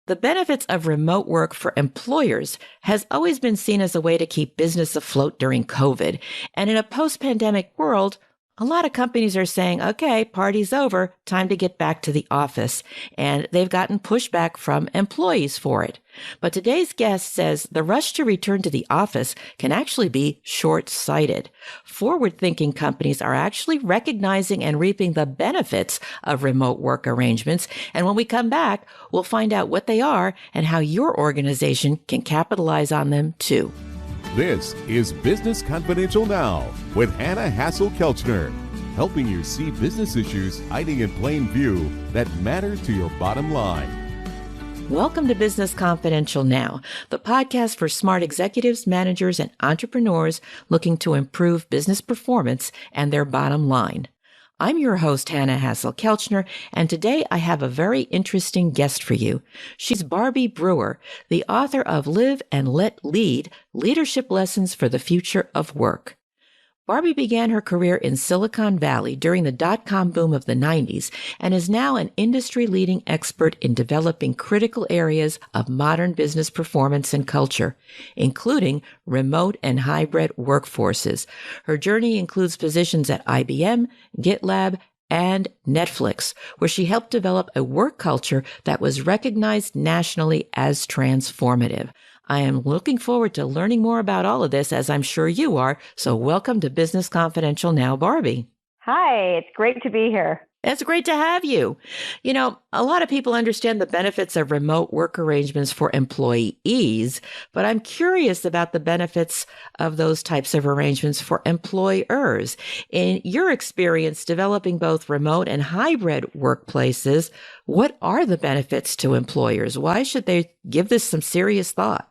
The benefits of remote work for employers has always been seen as a way to keep business afloat during COVID. And in a post-pandemic world, a lot of companies are saying, okay, party's over, time to get back to the office. And they've gotten pushback from employees for it. But today's guest says the rush to return to the office can actually be short-sighted. Forward-thinking companies are actually recognizing and reaping the benefits of remote work arrangements. And when we come back, we'll find out what they are and how your organization can capitalize on them too. This is Business Confidential Now with Hannah Hasl-Kelchner, helping you see business issues hiding in plain view that matter to your bottom line. Welcome to Business Confidential Now, the podcast for smart executives, managers, and entrepreneurs looking to improve business performance and their bottom line. I'm your host, Hannah Hasl-Kelchner, and today I have a very interesting guest for you. She's Barbie Brewer, the author of Live and Let Lead, Leadership Lessons for the Future of Work. Barbie began her career in Silicon Valley during the dot-com boom of the 90s and is now an industry-leading expert in developing critical areas of modern business performance and culture, including remote and hybrid workforces. Her journey includes positions at IBM, GitLab, and Netflix, where she helped develop a work culture that was recognized nationally as transformative. I am looking forward to learning more about all of this, as I'm sure you are. So welcome to Business Confidential Now, Barbie. Hi, it's great to be here. It's great to have you. You know, a lot of people understand the benefits of remote work arrangements for employees, but I'm curious about the benefits of those types of arrangements for employers. In your experience developing both remote and hybrid workplaces, what are the benefits to employers? Why should they give this some serious thought?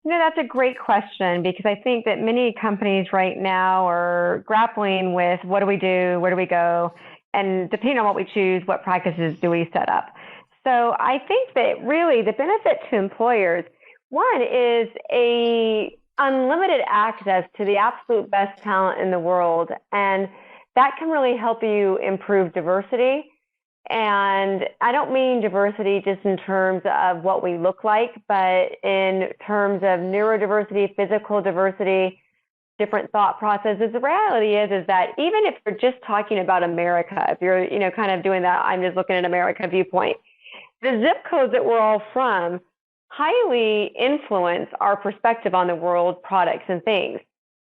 You know, that's a great question because I think that many companies right now are grappling with what do we do, where do we go, and depending on what we choose, what practices do we set up. So I think that really the benefit to employers, one is a unlimited access to the absolute best talent in the world, and that can really help you improve diversity. And I don't mean diversity just in terms of what we look like, but in terms of neurodiversity, physical diversity, different thought processes. The reality is that even if you're just talking about America, if you're, kind of doing that, I'm just looking at America viewpoint, the zip codes that we're all from highly influence our perspective on the world, products, and things.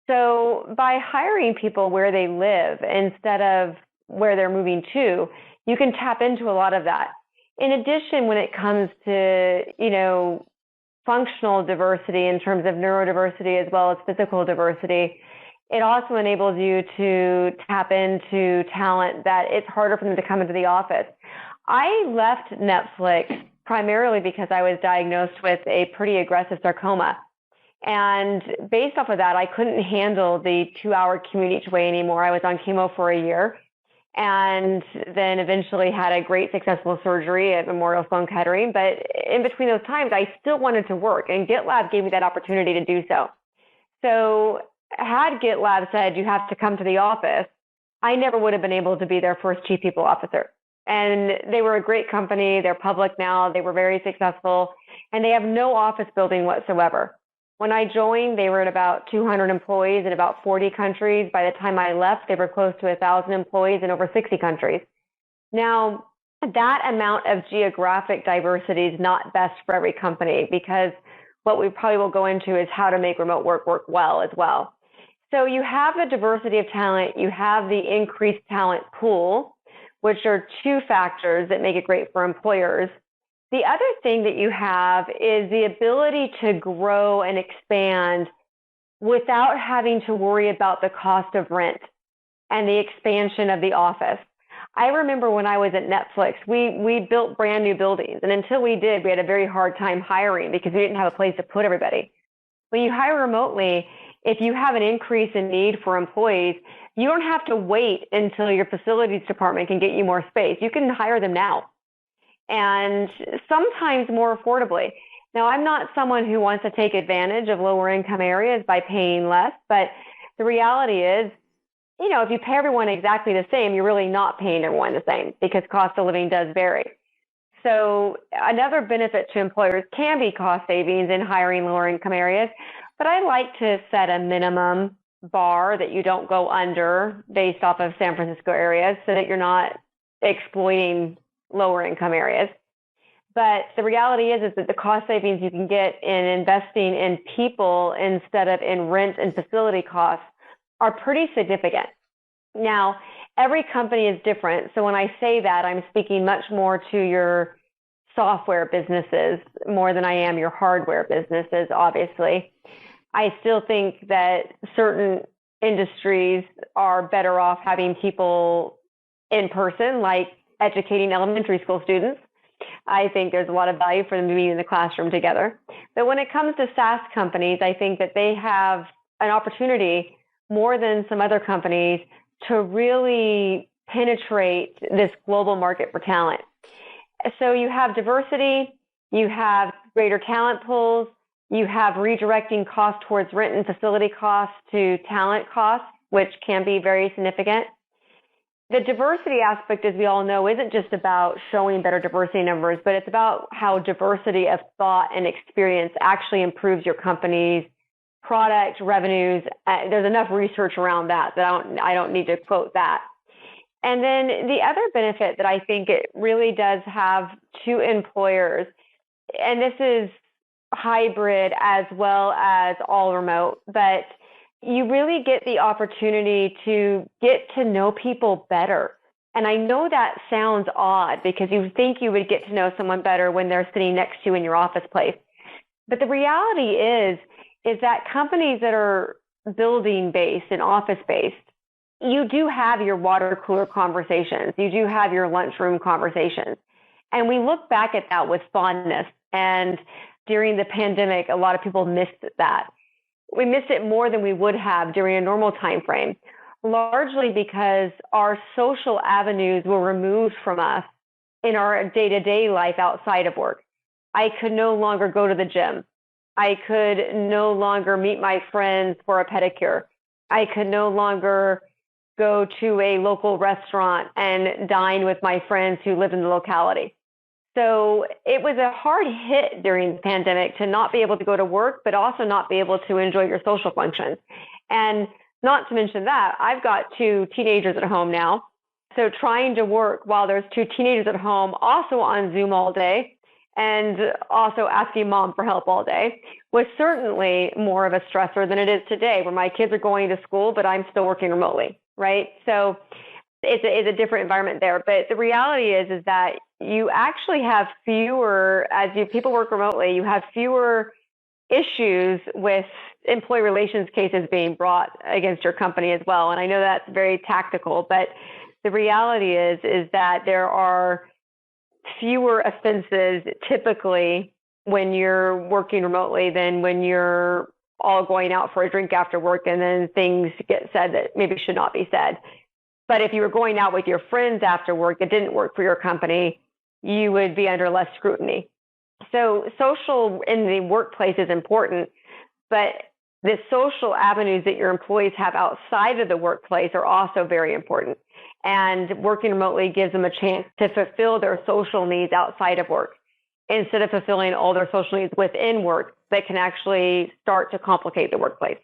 So by hiring people where they live instead of where they're moving to, you can tap into a lot of that. In addition, when it comes to, functional diversity in terms of neurodiversity as well as physical diversity, it also enables you to tap into talent that it's harder for them to come into the office. I left Netflix primarily because I was diagnosed with a pretty aggressive sarcoma. And based off of that, I couldn't handle the 2-hour commute each way anymore. I was on chemo for a year and then eventually had a great successful surgery at Memorial Sloan Kettering. But in between those times, I still wanted to work, and GitLab gave me that opportunity to do so. So had GitLab said you have to come to the office, I never would have been able to be their first chief people officer. And they were a great company. They're public now. They were very successful, and they have no office building whatsoever. When I joined, they were at about 200 employees in about 40 countries. By the time I left, they were close to 1,000 employees in over 60 countries. Now, that amount of geographic diversity is not best for every company because what we probably will go into is how to make remote work well as well. So you have the diversity of talent, you have the increased talent pool, which are two factors that make it great for employers. The other thing that you have is the ability to grow and expand without having to worry about the cost of rent and the expansion of the office. I remember when I was at Netflix, we built brand new buildings. And until we did, we had a very hard time hiring because we didn't have a place to put everybody. When you hire remotely, if you have an increase in need for employees, you don't have to wait until your facilities department can get you more space. You can hire them now, and sometimes more affordably. Now, I'm not someone who wants to take advantage of lower income areas by paying less, but the reality is, if you pay everyone exactly the same, you're really not paying everyone the same because cost of living does vary. So another benefit to employers can be cost savings in hiring lower income areas, but I like to set a minimum bar that you don't go under based off of San Francisco areas so that you're not exploiting lower income areas. But the reality is that the cost savings you can get in investing in people instead of in rent and facility costs are pretty significant. Now, every company is different. So when I say that, I'm speaking much more to your software businesses more than I am your hardware businesses, obviously. I still think that certain industries are better off having people in person, like educating elementary school students. I think there's a lot of value for them to be in the classroom together. But when it comes to SaaS companies, I think that they have an opportunity more than some other companies to really penetrate this global market for talent. So you have diversity, you have greater talent pools, you have redirecting costs towards rent and facility costs to talent costs, which can be very significant. The diversity aspect, as we all know, isn't just about showing better diversity numbers, but it's about how diversity of thought and experience actually improves your company's product revenues. There's enough research around that I don't need to quote that. And then the other benefit that I think it really does have to employers, and this is hybrid as well as all remote, but you really get the opportunity to get to know people better. And I know that sounds odd because you think you would get to know someone better when they're sitting next to you in your office place. But the reality is that companies that are building-based and office-based, you do have your water cooler conversations. You do have your lunchroom conversations. And we look back at that with fondness. And during the pandemic, a lot of people missed that. We missed it more than we would have during a normal time frame, largely because our social avenues were removed from us in our day-to-day life outside of work. I could no longer go to the gym. I could no longer meet my friends for a pedicure. I could no longer go to a local restaurant and dine with my friends who live in the locality. So it was a hard hit during the pandemic to not be able to go to work, but also not be able to enjoy your social functions. And not to mention that, I've got 2 teenagers at home now. So trying to work while there's 2 teenagers at home, also on Zoom all day, and also asking mom for help all day, was certainly more of a stressor than it is today, where my kids are going to school, but I'm still working remotely, right? So it's a different environment there. But the reality is that you actually have fewer, people work remotely, you have fewer issues with employee relations cases being brought against your company as well. And I know that's very tactical, but the reality is that there are fewer offenses typically when you're working remotely than when you're all going out for a drink after work and then things get said that maybe should not be said. But if you were going out with your friends after work that didn't work for your company, you would be under less scrutiny. So social in the workplace is important, but the social avenues that your employees have outside of the workplace are also very important. And working remotely gives them a chance to fulfill their social needs outside of work instead of fulfilling all their social needs within work that can actually start to complicate the workplace.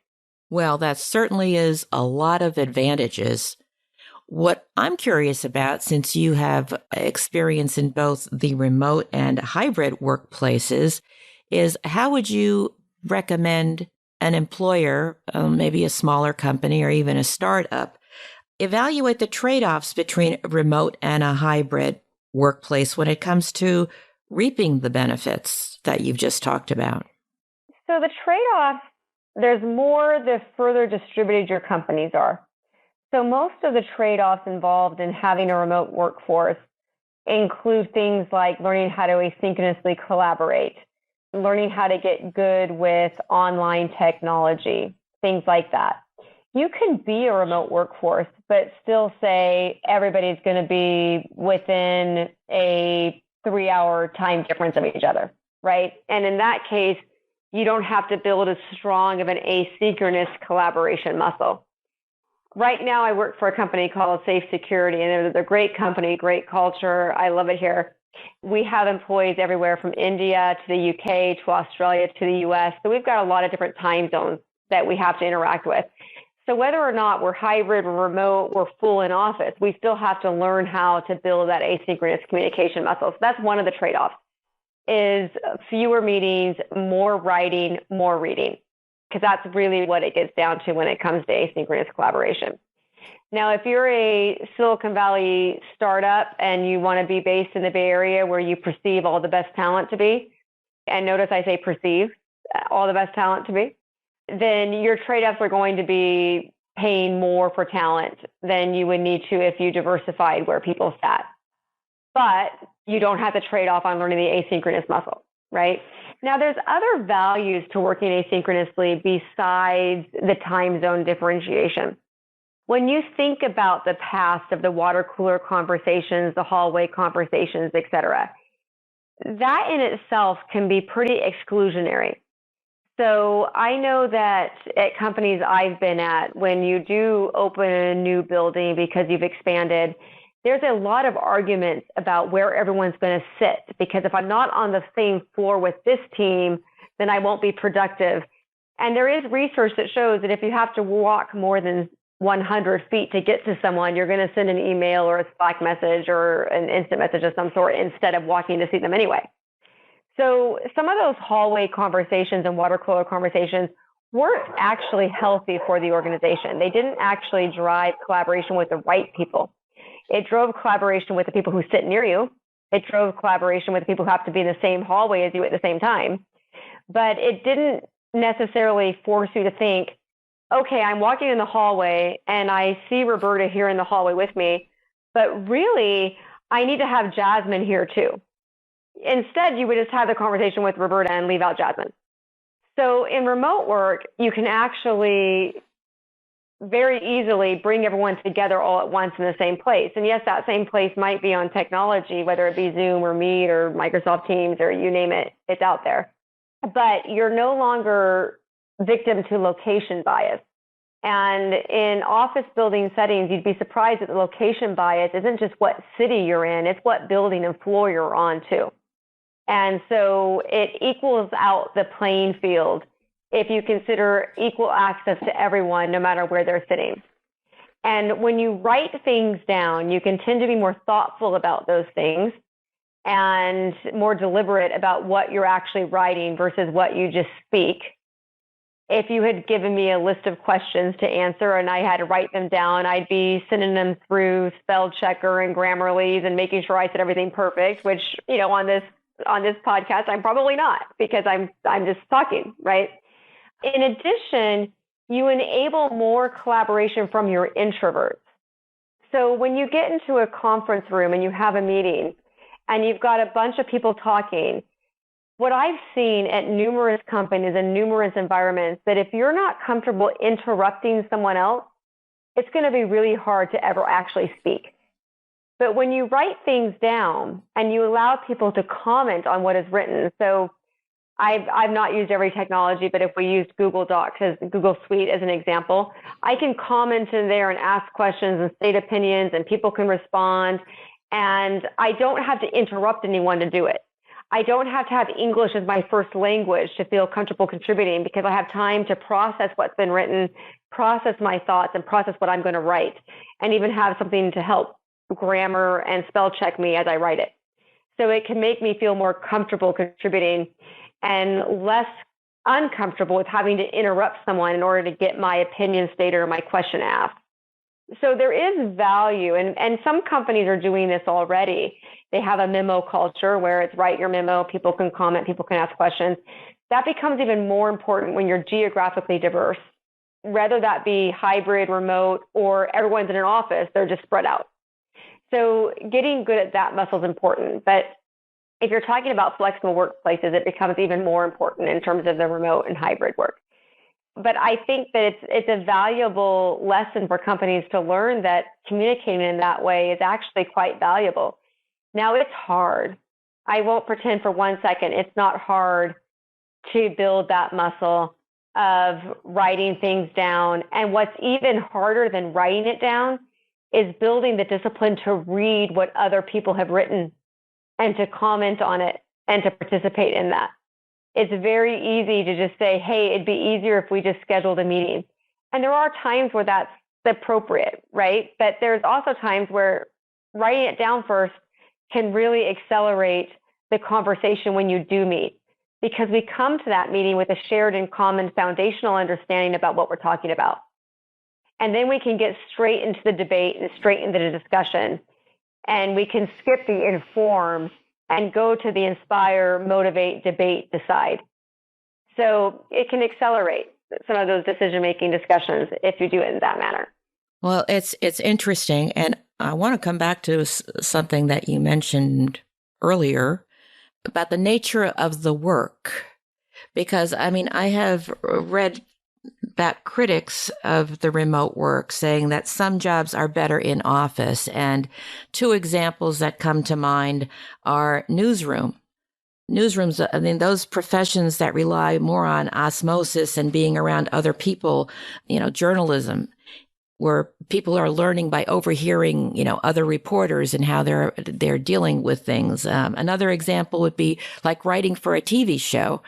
Well, that certainly is a lot of advantages. What I'm curious about, since you have experience in both the remote and hybrid workplaces, is how would you recommend an employer, maybe a smaller company or even a startup, evaluate the trade-offs between a remote and a hybrid workplace when it comes to reaping the benefits that you've just talked about? So the trade-off, there's more the further distributed your companies are. So most of the trade-offs involved in having a remote workforce include things like learning how to asynchronously collaborate, learning how to get good with online technology, things like that. You can be a remote workforce, but still say everybody's going to be within a 3-hour time difference of each other, right? And in that case, you don't have to build as strong of an asynchronous collaboration muscle. Right now, I work for a company called Safe Security, and they're a great company, great culture. I love it here. We have employees everywhere from India to the UK to Australia to the US. So we've got a lot of different time zones that we have to interact with. So whether or not we're hybrid, we're remote, we're full in office, we still have to learn how to build that asynchronous communication muscle. So that's one of the trade-offs, is fewer meetings, more writing, more reading, because that's really what it gets down to when it comes to asynchronous collaboration. Now, if you're a Silicon Valley startup and you want to be based in the Bay Area where you perceive all the best talent to be, and notice I say perceive all the best talent to be, then your trade-offs are going to be paying more for talent than you would need to if you diversified where people sat. But you don't have to trade off on learning the asynchronous muscle, right? Now, there's other values to working asynchronously besides the time zone differentiation. When you think about the past of the water cooler conversations, the hallway conversations, et cetera, that in itself can be pretty exclusionary. So I know that at companies I've been at, when you do open a new building because you've expanded, there's a lot of arguments about where everyone's going to sit, because if I'm not on the same floor with this team, then I won't be productive. And there is research that shows that if you have to walk more than 100 feet to get to someone, you're going to send an email or a Slack message or an instant message of some sort instead of walking to see them anyway. So some of those hallway conversations and water cooler conversations weren't actually healthy for the organization. They didn't actually drive collaboration with the right people. It drove collaboration with the people who sit near you. It drove collaboration with the people who have to be in the same hallway as you at the same time. But it didn't necessarily force you to think, okay, I'm walking in the hallway and I see Roberta here in the hallway with me, but really I need to have Jasmine here too. Instead, you would just have the conversation with Roberta and leave out Jasmine. So in remote work, you can actually very easily bring everyone together all at once in the same place. And yes, that same place might be on technology, whether it be Zoom or Meet or Microsoft Teams or you name it, it's out there. But you're no longer victim to location bias. And in office building settings, you'd be surprised that the location bias isn't just what city you're in, it's what building and floor you're on too. And so it equals out the playing field if you consider equal access to everyone, no matter where they're sitting. And when you write things down, you can tend to be more thoughtful about those things and more deliberate about what you're actually writing versus what you just speak. If you had given me a list of questions to answer and I had to write them down, I'd be sending them through spell checker and Grammarly's and making sure I said everything perfect, which, you know, on this podcast, I'm probably not, because I'm just talking, right? In addition, you enable more collaboration from your introverts. So when you get into a conference room and you have a meeting and you've got a bunch of people talking, what I've seen at numerous companies and numerous environments, that if you're not comfortable interrupting someone else, it's going to be really hard to ever actually speak. But when you write things down and you allow people to comment on what is written, so I've not used every technology, but if we used Google Docs as Google Suite as an example, I can comment in there and ask questions and state opinions and people can respond. And I don't have to interrupt anyone to do it. I don't have to have English as my first language to feel comfortable contributing, because I have time to process what's been written, process my thoughts, and process what I'm going to write, and even have something to help grammar and spell check me as I write it. So it can make me feel more comfortable contributing and less uncomfortable with having to interrupt someone in order to get my opinion stated or my question asked. So there is value, and some companies are doing this already. They have a memo culture where it's write your memo, people can comment, people can ask questions. That becomes even more important when you're geographically diverse. Whether that be hybrid, remote, or everyone's in an office, they're just spread out. So getting good at that muscle is important. But if you're talking about flexible workplaces, it becomes even more important in terms of the remote and hybrid work. But I think that it's a valuable lesson for companies to learn that communicating in that way is actually quite valuable. Now, it's hard. I won't pretend for 1 second it's not hard to build that muscle of writing things down. And what's even harder than writing it down is building the discipline to read what other people have written. and to comment on it and to participate in that. It's very easy to just say, hey, it'd be easier if we just scheduled a meeting. And there are times where that's appropriate, right? But there's also times where writing it down first can really accelerate the conversation when you do meet, because we come to that meeting with a shared and common foundational understanding about what we're talking about. And then we can get straight into the debate and straight into the discussion. And we can skip the inform and go to the inspire, motivate, debate, decide. So it can accelerate some of those decision-making discussions if you do it in that manner. Well, it's interesting. And I want to come back to something that you mentioned earlier about the nature of the work. Because, I mean, I have read about critics of the remote work saying that some jobs are better in office. And two examples that come to mind are newsrooms, I mean, those professions that rely more on osmosis and being around other people, journalism, where people are learning by overhearing, other reporters and how they're dealing with things. Another example would be like writing for a TV show.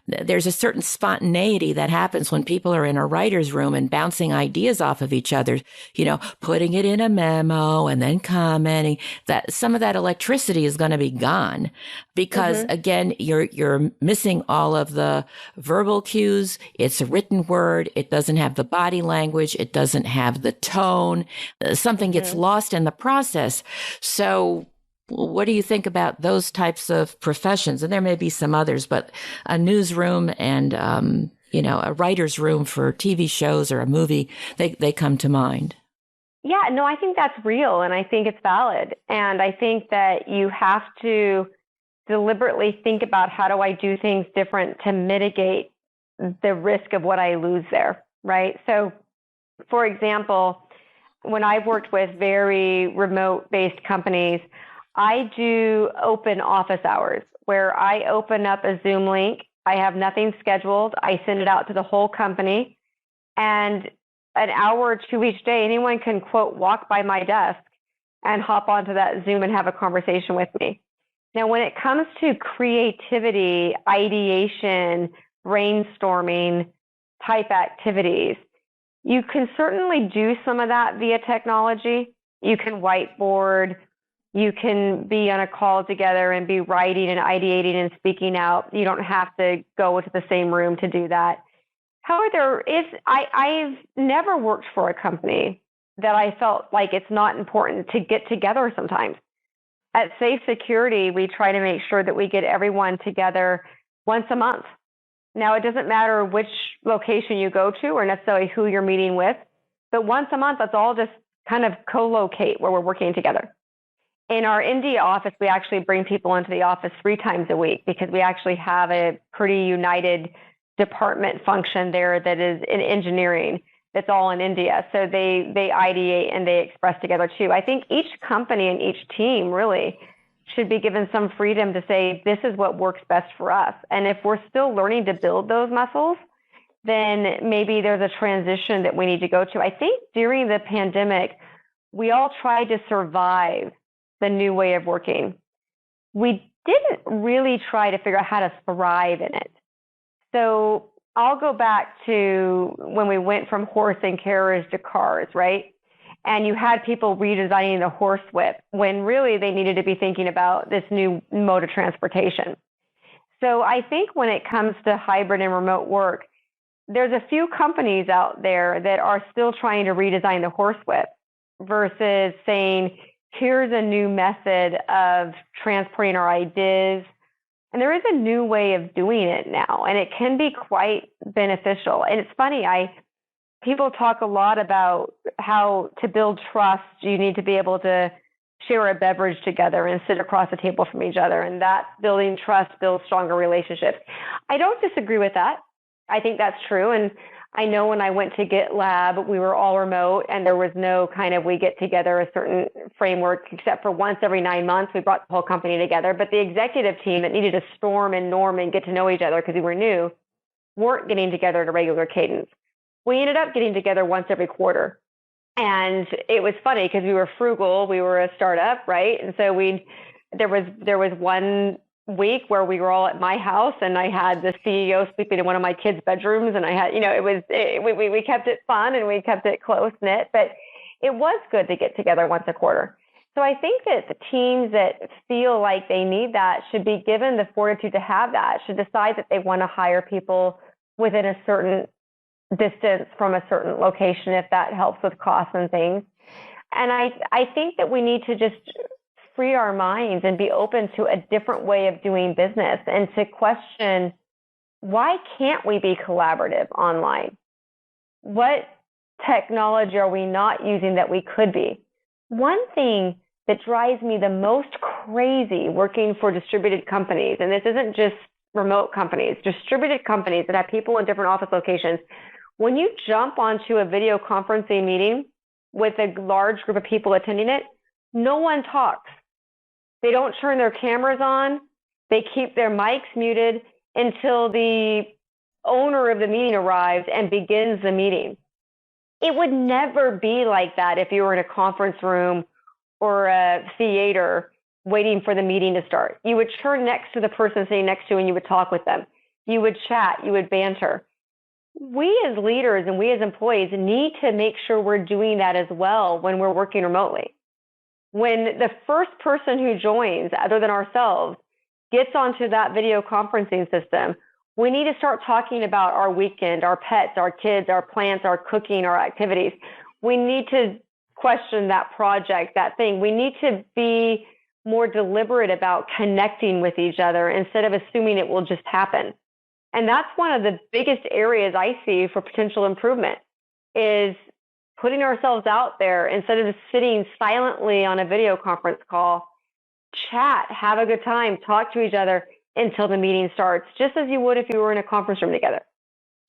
There's a certain spontaneity that happens when people are in a writer's room and bouncing ideas off of each other, putting it in a memo and then commenting. That some of that electricity is going to be gone because again, you're missing all of the verbal cues. It's a written word. It doesn't have the body language. It doesn't have the tone. Something gets lost in the process. So what do you think about those types of professions? And there may be some others, but a newsroom and, a writer's room for TV shows or a movie, they come to mind. Yeah, no, I think that's real and I think it's valid. And I think that you have to deliberately think about how do I do things different to mitigate the risk of what I lose there, right? So, for example, when I've worked with very remote-based companies, I do open office hours where I open up a Zoom link. I have nothing scheduled. I send it out to the whole company. And an hour or two each day, anyone can, quote, walk by my desk and hop onto that Zoom and have a conversation with me. Now, when it comes to creativity, ideation, brainstorming type activities, you can certainly do some of that via technology. You can whiteboard. You can be on a call together and be writing and ideating and speaking out. You don't have to go into the same room to do that. However, I've never worked for a company that I felt like it's not important to get together sometimes. At Safe Security, we try to make sure that we get everyone together once a month. Now, it doesn't matter which location you go to or necessarily who you're meeting with, but once a month, let's all just kind of co-locate where we're working together. In our India office, we actually bring people into the office 3 times a week because we actually have a pretty united department function there that is in engineering that's all in India. So they ideate and they express together too. I think each company and each team really should be given some freedom to say, this is what works best for us. And if we're still learning to build those muscles, then maybe there's a transition that we need to go to. I think during the pandemic, we all tried to survive the new way of working. We didn't really try to figure out how to thrive in it. So I'll go back to when we went from horse and carriage to cars, right? And you had people redesigning the horsewhip when really they needed to be thinking about this new mode of transportation. So I think when it comes to hybrid and remote work, there's a few companies out there that are still trying to redesign the horsewhip versus saying, here's a new method of transporting our ideas. And there is a new way of doing it now, and it can be quite beneficial. And it's funny, people talk a lot about how to build trust, you need to be able to share a beverage together and sit across the table from each other. And that building trust builds stronger relationships. I don't disagree with that. I think that's true. And I know when I went to GitLab, we were all remote and there was no kind of we get together a certain framework, except for once every 9 months, we brought the whole company together. But the executive team that needed to storm and norm and get to know each other because we were new weren't getting together at a regular cadence. We ended up getting together once every quarter. And it was funny because we were frugal. We were a startup, right? And so we'd There was one week where we were all at my house and I had the CEO sleeping in one of my kids' bedrooms, and I had, we kept it fun and we kept it close knit, but it was good to get together once a quarter. So I think that the teams that feel like they need that should be given the fortitude to have that, should decide that they want to hire people within a certain distance from a certain location, if that helps with costs and things. And I think that we need to just free our minds and be open to a different way of doing business, and to question, why can't we be collaborative online? What technology are we not using that we could be? One thing that drives me the most crazy working for distributed companies, and this isn't just remote companies, distributed companies that have people in different office locations, when you jump onto a video conferencing meeting with a large group of people attending it, no one talks. They don't turn their cameras on. They keep their mics muted until the owner of the meeting arrives and begins the meeting. It would never be like that if you were in a conference room or a theater waiting for the meeting to start. You would turn next to the person sitting next to you and you would talk with them. You would chat, you would banter. We as leaders and we as employees need to make sure we're doing that as well when we're working remotely. When the first person who joins, other than ourselves, gets onto that video conferencing system, we need to start talking about our weekend, our pets, our kids, our plants, our cooking, our activities. We need to question that project, that thing. We need to be more deliberate about connecting with each other instead of assuming it will just happen. And that's one of the biggest areas I see for potential improvement, is putting ourselves out there instead of just sitting silently on a video conference call. Chat, have a good time, talk to each other until the meeting starts, just as you would if you were in a conference room together.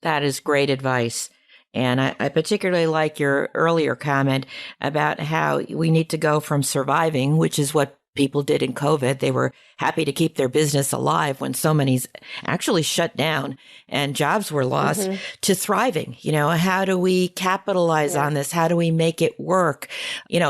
That is great advice. And I particularly like your earlier comment about how we need to go from surviving, which is what people did in COVID. They were happy to keep their business alive when so many's actually shut down and jobs were lost, to thriving. How do we capitalize on this? How do we make it work?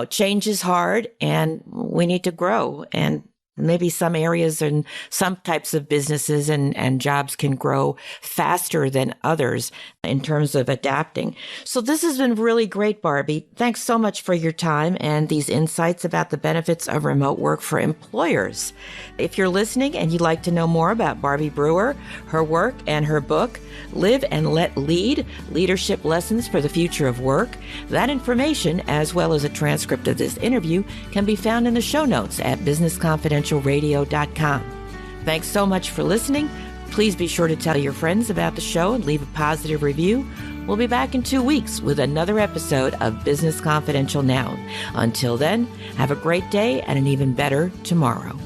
Change is hard and we need to grow. And maybe some areas and some types of businesses and jobs can grow faster than others in terms of adapting. So this has been really great, Barbie. Thanks so much for your time and these insights about the benefits of remote work for employers. If you're listening and you'd like to know more about Barbie Brewer, her work, and her book, Live and Let Lead, Leadership Lessons for the Future of Work, that information, as well as a transcript of this interview, can be found in the show notes at businessconfidentialradio.com. Thanks so much for listening. Please be sure to tell your friends about the show and leave a positive review. We'll be back in 2 weeks with another episode of Business Confidential Now. Until then, have a great day and an even better tomorrow.